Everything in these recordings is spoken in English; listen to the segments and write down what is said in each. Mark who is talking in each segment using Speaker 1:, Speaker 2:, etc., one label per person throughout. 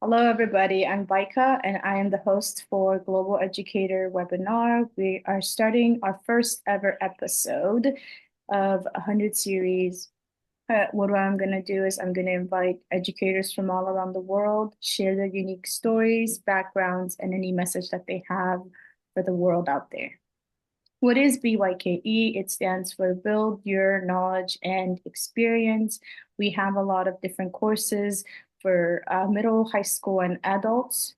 Speaker 1: Hello, everybody. I'm Baika, and I am the host for Global Educator webinar. We are starting our first ever episode of a 100 series. What I'm going to do is I'm going to invite educators from all around the world, share their unique stories, backgrounds, and any message that they have for the world out there. What is BYKE? It stands for Build Your Knowledge and Experience. We have a lot of different courses for middle, high school, and adults,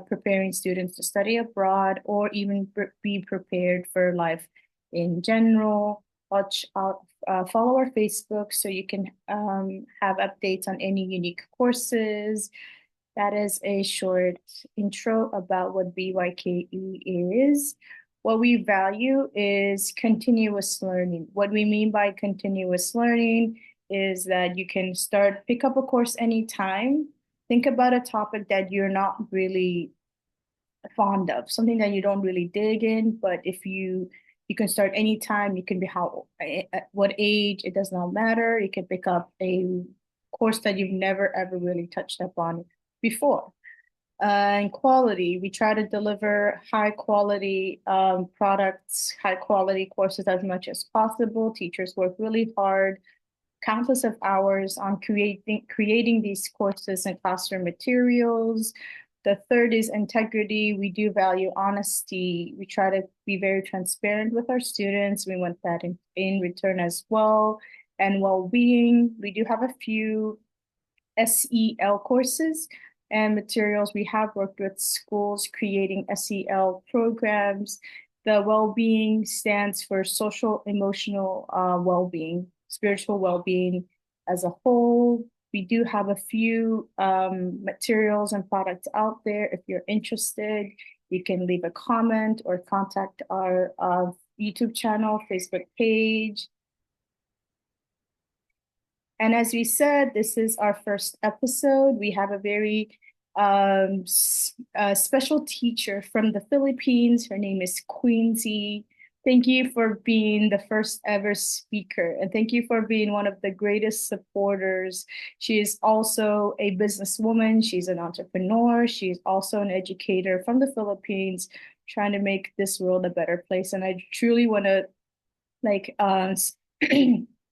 Speaker 1: preparing students to study abroad or even be prepared for life in general. Watch out, follow our Facebook so you can have updates on any unique courses. That is a short intro about what BYKE is. What we value is continuous learning. What we mean by continuous learning is that you can pick up a course anytime. Think about a topic that you're not really fond of, something that you don't really dig in, but if you can start anytime, you can be at what age, it does not matter. You can pick up a course that you've never ever really touched up on before. And quality, we try to deliver high quality products, high quality courses as much as possible. Teachers work really hard, countless of hours on creating these courses and classroom materials. The third is integrity. We do value honesty. We try to be very transparent with our students. We want that in return as well. And well-being, we do have a few SEL courses and materials. We have worked with schools creating SEL programs. The well-being stands for social emotional well-being, spiritual well-being as a whole. We do have a few materials and products out there. If you're interested, you can leave a comment or contact our YouTube channel, Facebook page. And as we said, this is our first episode. We have a very special teacher from the Philippines. Her name is Queency. Thank you for being the first ever speaker, and thank you for being one of the greatest supporters. She is also a businesswoman. She's an entrepreneur. She's also an educator from the Philippines, trying to make this world a better place. And I truly want to like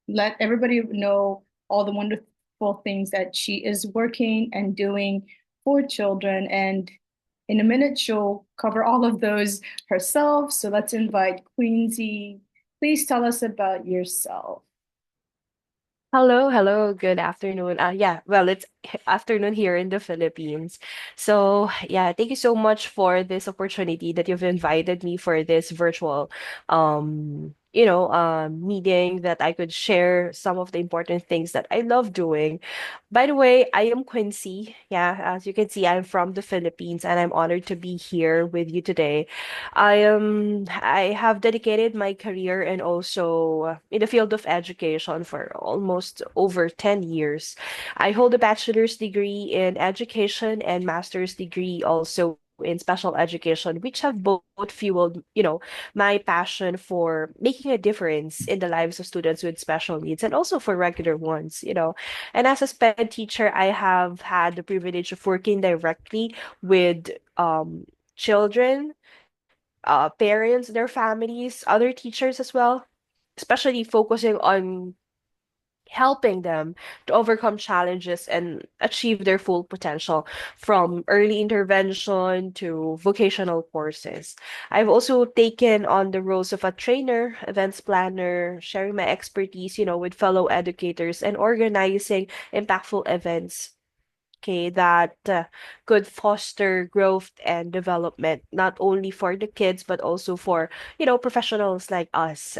Speaker 1: let everybody know all the wonderful things that she is working and doing for children. And in a minute, she'll cover all of those herself. So let's invite Queensy. Please tell us about yourself.
Speaker 2: Hello, good afternoon. Yeah, well, it's afternoon here in the Philippines. So, yeah, thank you so much for this opportunity that you've invited me for this virtual meeting that I could share some of the important things that I love doing. By the way, I am Quincy. Yeah, as you can see, I'm from the Philippines and I'm honored to be here with you today. I have dedicated my career and also in the field of education for almost over 10 years. I hold a bachelor's degree in education and master's degree also in special education, which have both fueled, my passion for making a difference in the lives of students with special needs and also for regular ones. And as a SPED teacher, I have had the privilege of working directly with children, parents, their families, other teachers as well, especially focusing on helping them to overcome challenges and achieve their full potential from early intervention to vocational courses. I've also taken on the roles of a trainer, events planner, sharing my expertise, with fellow educators and organizing impactful events. Okay, that could foster growth and development, not only for the kids, but also for, professionals like us,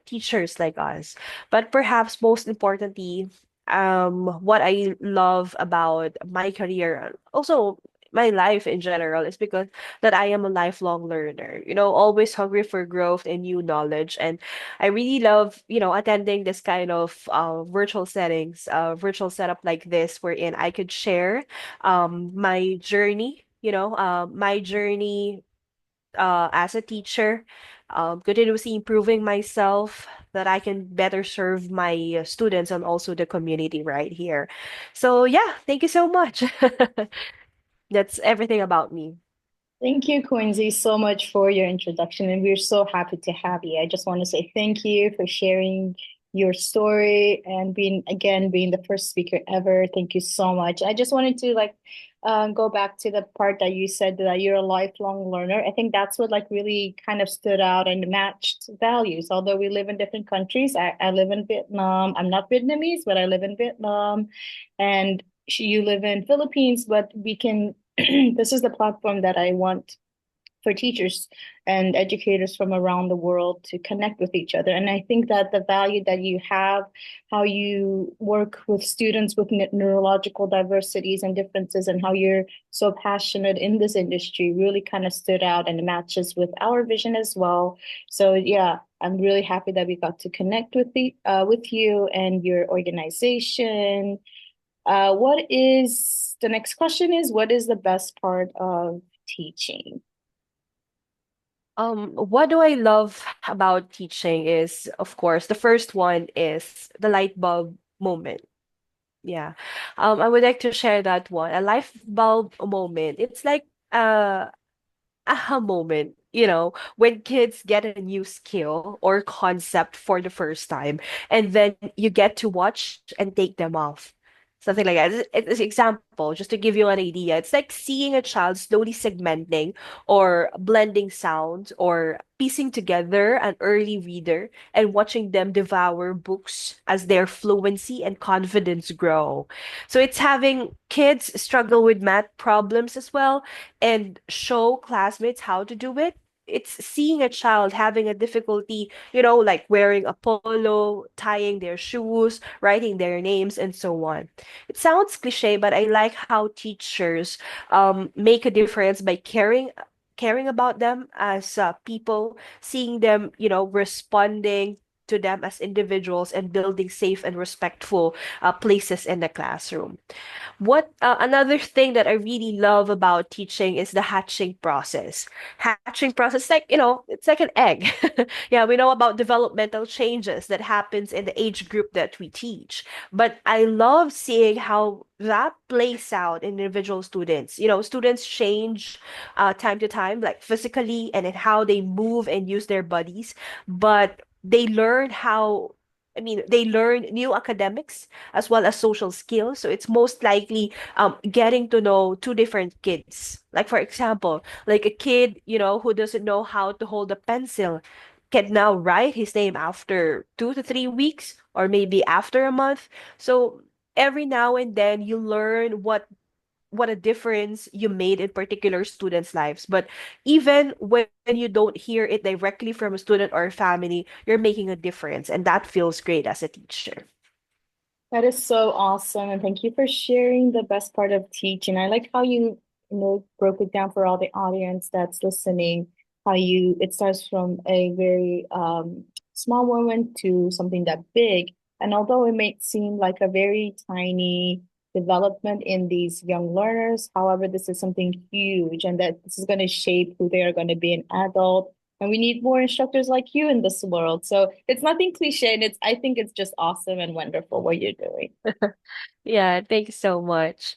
Speaker 2: teachers like us. But perhaps most importantly, what I love about my career, also my life in general, is because that I am a lifelong learner, always hungry for growth and new knowledge. And I really love, attending this kind of virtual settings, virtual setup like this, wherein I could share my journey, my journey as a teacher, continuously improving myself that I can better serve my students and also the community right here. So yeah, thank you so much. That's everything about me.
Speaker 1: Thank you, Quincy, so much for your introduction, and we're so happy to have you. I just want to say thank you for sharing your story and being the first speaker ever. Thank you so much. I just wanted to go back to the part that you said that you're a lifelong learner. I think that's what like really kind of stood out and matched values. Although we live in different countries, I live in Vietnam. I'm not Vietnamese, but I live in Vietnam, and you live in Philippines, but we can this is the platform that I want for teachers and educators from around the world to connect with each other. And I think that the value that you have, how you work with students with neurological diversities and differences, and how you're so passionate in this industry really kind of stood out and matches with our vision as well. So yeah, I'm really happy that we got to connect with you and your organization. What is the next question is what is the best part of teaching?
Speaker 2: What do I love about teaching is, of course, the first one is the light bulb moment. Yeah. I would like to share that one. A light bulb moment. It's like aha moment, when kids get a new skill or concept for the first time, and then you get to watch and take them off. Something like that. It's an example, just to give you an idea. It's like seeing a child slowly segmenting or blending sounds or piecing together an early reader and watching them devour books as their fluency and confidence grow. So it's having kids struggle with math problems as well and show classmates how to do it. It's seeing a child having a difficulty, like wearing a polo, tying their shoes, writing their names, and so on. It sounds cliche, but I like how teachers make a difference by caring about them as people, seeing them, responding to them as individuals and building safe and respectful places in the classroom. What another thing that I really love about teaching is the hatching process. Hatching process, like, it's like an egg. Yeah, we know about developmental changes that happens in the age group that we teach. But I love seeing how that plays out in individual students. Students change time to time, like physically and in how they move and use their bodies, but they learn how they learn new academics as well as social skills. So it's most likely getting to know two different kids. Like for example, like a kid, who doesn't know how to hold a pencil can now write his name after 2 to 3 weeks or maybe after a month. So every now and then you learn what a difference you made in particular students' lives. But even when you don't hear it directly from a student or a family, you're making a difference, and that feels great as a teacher.
Speaker 1: That is so awesome. And thank you for sharing the best part of teaching. I like how broke it down for all the audience that's listening, how it starts from a very small moment to something that big. And although it may seem like a very tiny development in these young learners, however, this is something huge and that this is going to shape who they are going to be an adult. And we need more instructors like you in this world. So it's nothing cliche, and I think it's just awesome and wonderful what you're doing.
Speaker 2: Yeah, thank you so much.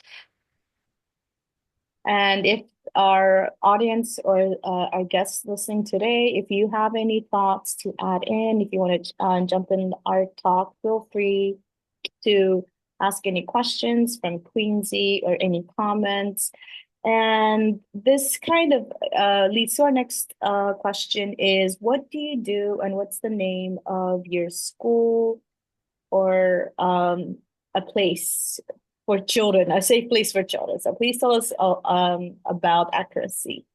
Speaker 1: And if our audience or our guests listening today, if you have any thoughts to add in, if you want to jump in our talk, feel free to ask any questions from Queensy or any comments. And this kind of leads to our next question is what do you do and what's the name of your school or a place for children, a safe place for children? So please tell us about accuracy.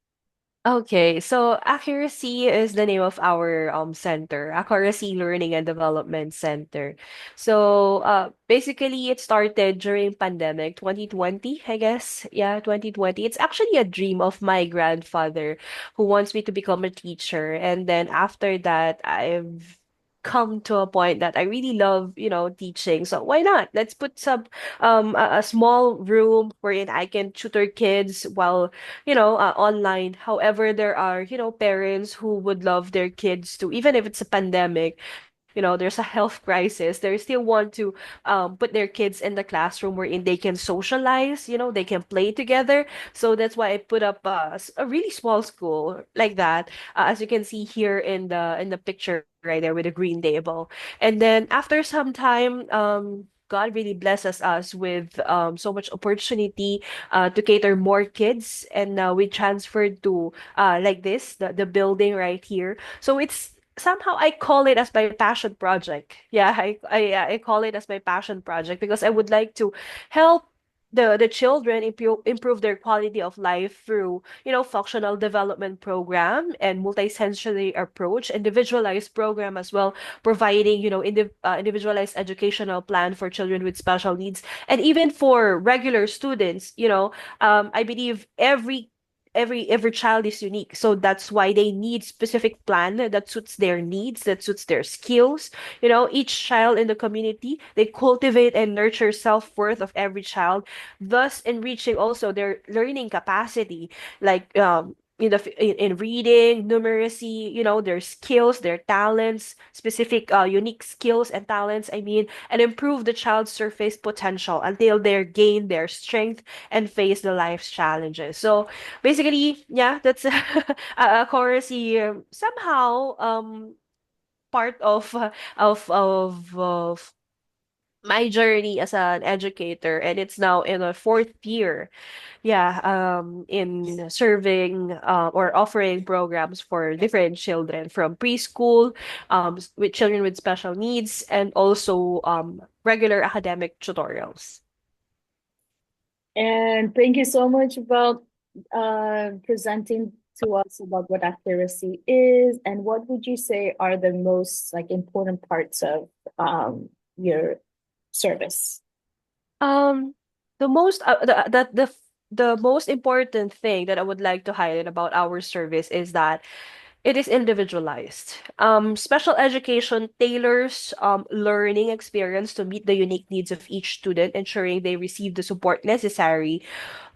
Speaker 2: Okay, so Accuracy is the name of our center, Accuracy Learning and Development Center. So basically it started during pandemic 2020, I guess. Yeah, 2020. It's actually a dream of my grandfather who wants me to become a teacher. And then after that, I've come to a point that I really love, teaching. So why not? Let's put a small room wherein I can tutor kids while online. However, there are, parents who would love their kids to, even if it's a pandemic, there's a health crisis, they still want to put their kids in the classroom wherein they can socialize, they can play together. So that's why I put up a really small school like that, as you can see here in the picture right there with a green table. And then after some time, God really blesses us with so much opportunity to cater more kids, and now we transferred to like this, the building right here. So it's somehow I call it as my passion project. Yeah, I call it as my passion project because I would like to help the children improve their quality of life through functional development program and multisensory approach, individualized program as well, providing individualized educational plan for children with special needs, and even for regular students. I believe every child is unique, so that's why they need specific plan that suits their needs, that suits their skills. Each child in the community, they cultivate and nurture self-worth of every child, thus enriching also their learning capacity, like in reading, numeracy, their skills, their talents, specific unique skills and talents, I mean, and improve the child's surface potential until they gain their strength and face the life's challenges. So basically, yeah, that's a Aquoracy, somehow part of my journey as an educator, and it's now in a fourth year, yeah, in serving or offering programs for different children from preschool, with children with special needs, and also regular academic tutorials.
Speaker 1: And thank you so much about presenting to us about what accuracy is, and what would you say are the most like important parts of your service?
Speaker 2: Um, the most important thing that I would like to highlight about our service is that it is individualized. Special education tailors learning experience to meet the unique needs of each student, ensuring they receive the support necessary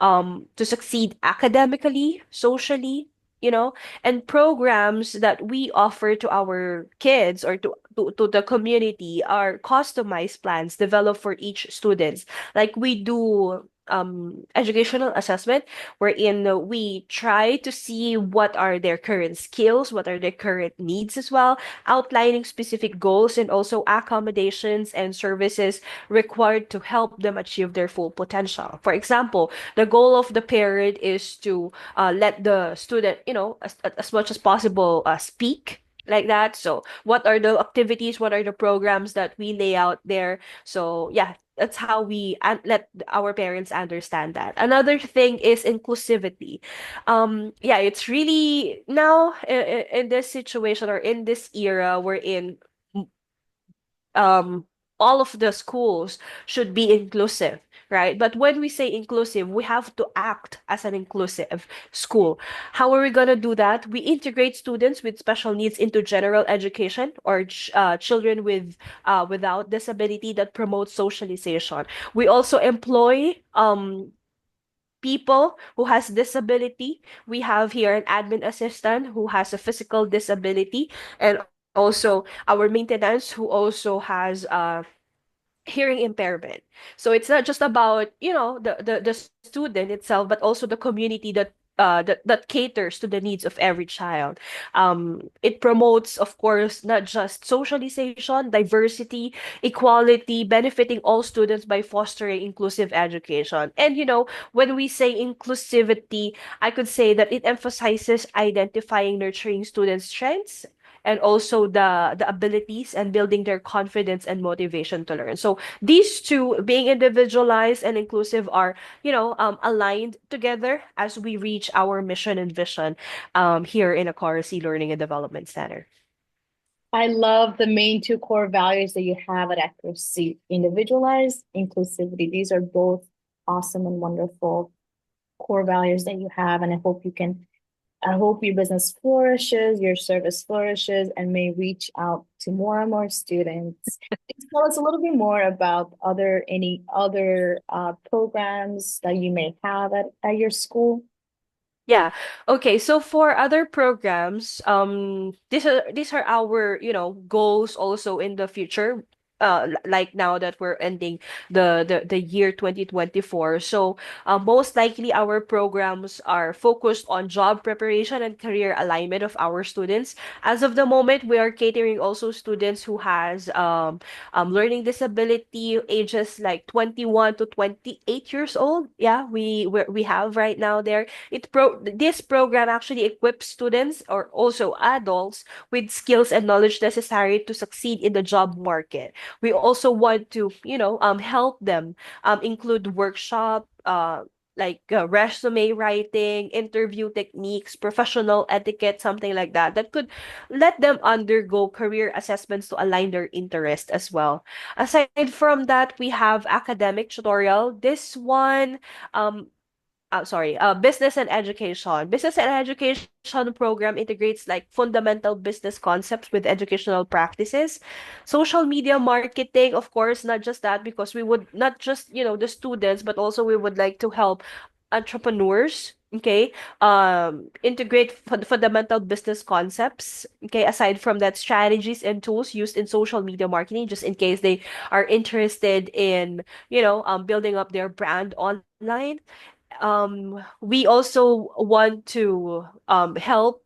Speaker 2: to succeed academically, socially, you know, and programs that we offer to our kids or to the community are customized plans developed for each student. Like we do educational assessment wherein we try to see what are their current skills, what are their current needs as well, outlining specific goals and also accommodations and services required to help them achieve their full potential. For example, the goal of the parent is to let the student, as much as possible, speak like that. So, what are the activities? What are the programs that we lay out there? So, yeah, that's how we let our parents understand that. Another thing is inclusivity. Yeah, it's really now in this situation or in this era we're in, um all of the schools should be inclusive, right? But when we say inclusive, we have to act as an inclusive school. How are we going to do that? We integrate students with special needs into general education, or children without disability, that promotes socialization. We also employ people who has disability. We have here an admin assistant who has a physical disability, and also our maintenance who also has hearing impairment. So it's not just about, the student itself, but also the community that caters to the needs of every child. It promotes, of course, not just socialization, diversity, equality, benefiting all students by fostering inclusive education. And when we say inclusivity, I could say that it emphasizes identifying, nurturing students' strengths, and also the abilities, and building their confidence and motivation to learn. So these two, being individualized and inclusive, are aligned together as we reach our mission and vision here in Aquoracy Learning and Development Center.
Speaker 1: I love the main two core values that you have at accuracy: individualized, inclusivity. These are both awesome and wonderful core values that you have, and I hope your business flourishes, your service flourishes, and may reach out to more and more students. Please tell us a little bit more about any other programs that you may have at your school.
Speaker 2: Yeah. Okay. So for other programs, these are our, goals also in the future. Like now that we're ending the year 2024. So, most likely our programs are focused on job preparation and career alignment of our students. As of the moment, we are catering also students who has learning disability ages like 21 to 28 years old. Yeah, we have right now there. This program actually equips students or also adults with skills and knowledge necessary to succeed in the job market. We also want to, help them include workshop, like resume writing, interview techniques, professional etiquette, something like that, that could let them undergo career assessments to align their interest as well. Aside from that, we have academic tutorial. This one, um, sorry, business and education. Business and education program integrates like fundamental business concepts with educational practices. Social media marketing, of course, not just that, because we would not just, the students, but also we would like to help entrepreneurs, okay, integrate fundamental business concepts, okay, aside from that, strategies and tools used in social media marketing, just in case they are interested in, building up their brand online. We also want to help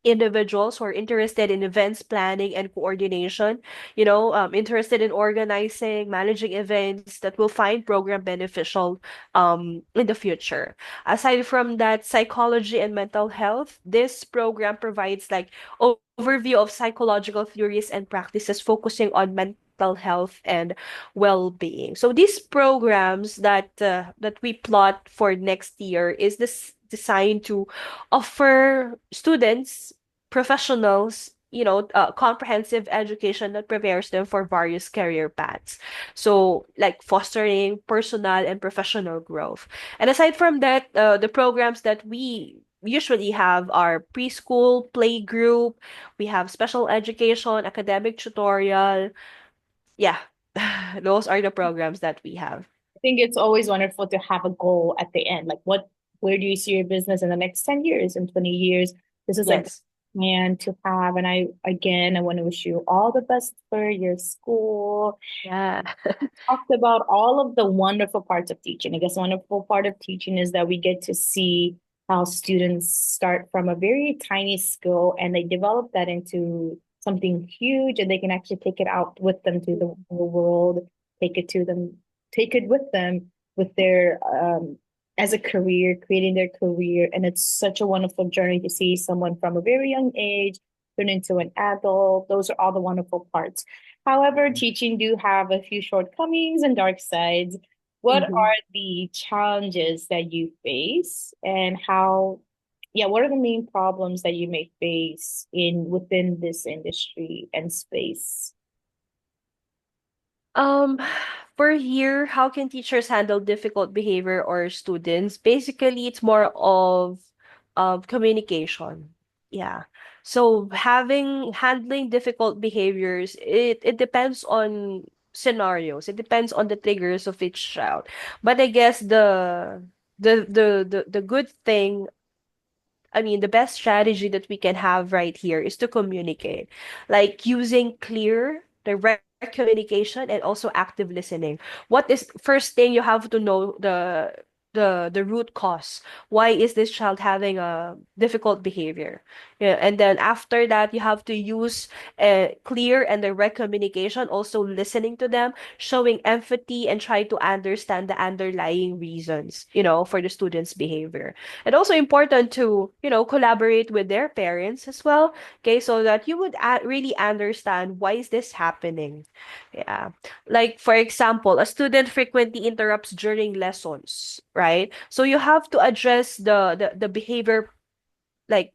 Speaker 2: individuals who are interested in events planning and coordination, interested in organizing, managing events that will find program beneficial in the future. Aside from that, psychology and mental health, this program provides like overview of psychological theories and practices focusing on mental health and well-being. So these programs that we plot for next year is this designed to offer students, professionals, comprehensive education that prepares them for various career paths. So, like fostering personal and professional growth. And aside from that, the programs that we usually have are preschool, playgroup, we have special education, academic tutorial. Yeah, those are the programs that we have.
Speaker 1: I think it's always wonderful to have a goal at the end. Like where do you see your business in the next 10 years and 20 years? This is like the
Speaker 2: Yes.
Speaker 1: plan to have. And I want to wish you all the best for your school.
Speaker 2: Yeah.
Speaker 1: Talked about all of the wonderful parts of teaching. I guess the wonderful part of teaching is that we get to see how students start from a very tiny skill and they develop that into something huge and they can actually take it out with them to the world, take it to them, take it with them with their as a career, creating their career. And it's such a wonderful journey to see someone from a very young age turn into an adult. Those are all the wonderful parts. However, teaching do have a few shortcomings and dark sides. What
Speaker 2: Mhm.
Speaker 1: are the challenges that you face and what are the main problems that you may face in within this industry and space?
Speaker 2: Um, for here, how can teachers handle difficult behavior or students? Basically, it's more of communication. Yeah. So handling difficult behaviors, it depends on scenarios. It depends on the triggers of each child. But I guess the good thing, I mean, the best strategy that we can have right here is to communicate, like using clear, direct communication and also active listening. What is first thing you have to know the root cause. Why is this child having a difficult behavior? Yeah, and then after that, you have to use clear and direct communication, also listening to them, showing empathy, and try to understand the underlying reasons, for the student's behavior. And also important to, collaborate with their parents as well, okay, so that you would really understand why is this happening. Yeah. Like for example, a student frequently interrupts during lessons, right? So you have to address the behavior, like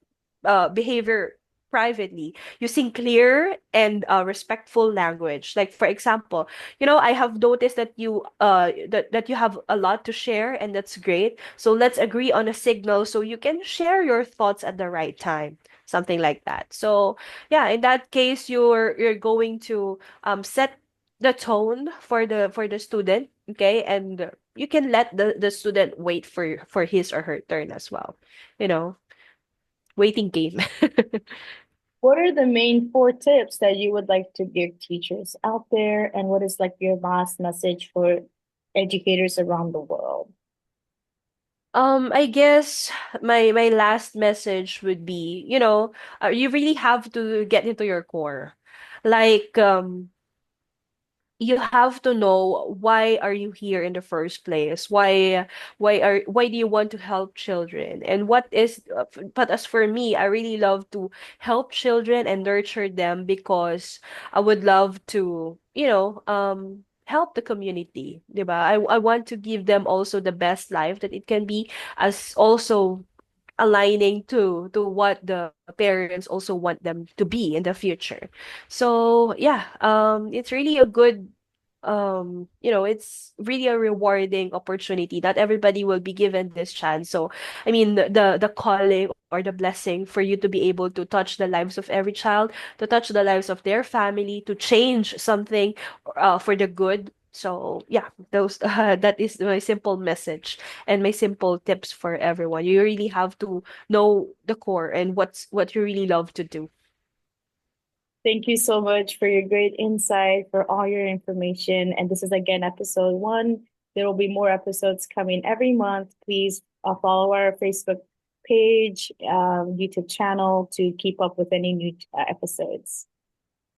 Speaker 2: behavior privately using clear and respectful language. Like for example, I have noticed that that you have a lot to share, and that's great, so let's agree on a signal so you can share your thoughts at the right time, something like that. So yeah, in that case, you're going to set the tone for the student, okay, and you can let the student wait for his or her turn as well. You know, waiting game.
Speaker 1: What are the main four tips that you would like to give teachers out there? And what is like your last message for educators around the world?
Speaker 2: I guess my last message would be, you really have to get into your core. Like, you have to know why are you here in the first place, why do you want to help children, and what is but as for me, I really love to help children and nurture them because I would love to help the community, diba? I want to give them also the best life that it can be, as also aligning to what the parents also want them to be in the future. So yeah, it's really a good it's really a rewarding opportunity. Not everybody will be given this chance. So I mean, the calling or the blessing for you to be able to touch the lives of every child, to touch the lives of their family, to change something for the good. So yeah, those that is my simple message and my simple tips for everyone. You really have to know the core and what you really love to do.
Speaker 1: Thank you so much for your great insight, for all your information. And this is again episode one. There will be more episodes coming every month. Please follow our Facebook page, YouTube channel to keep up with any new episodes.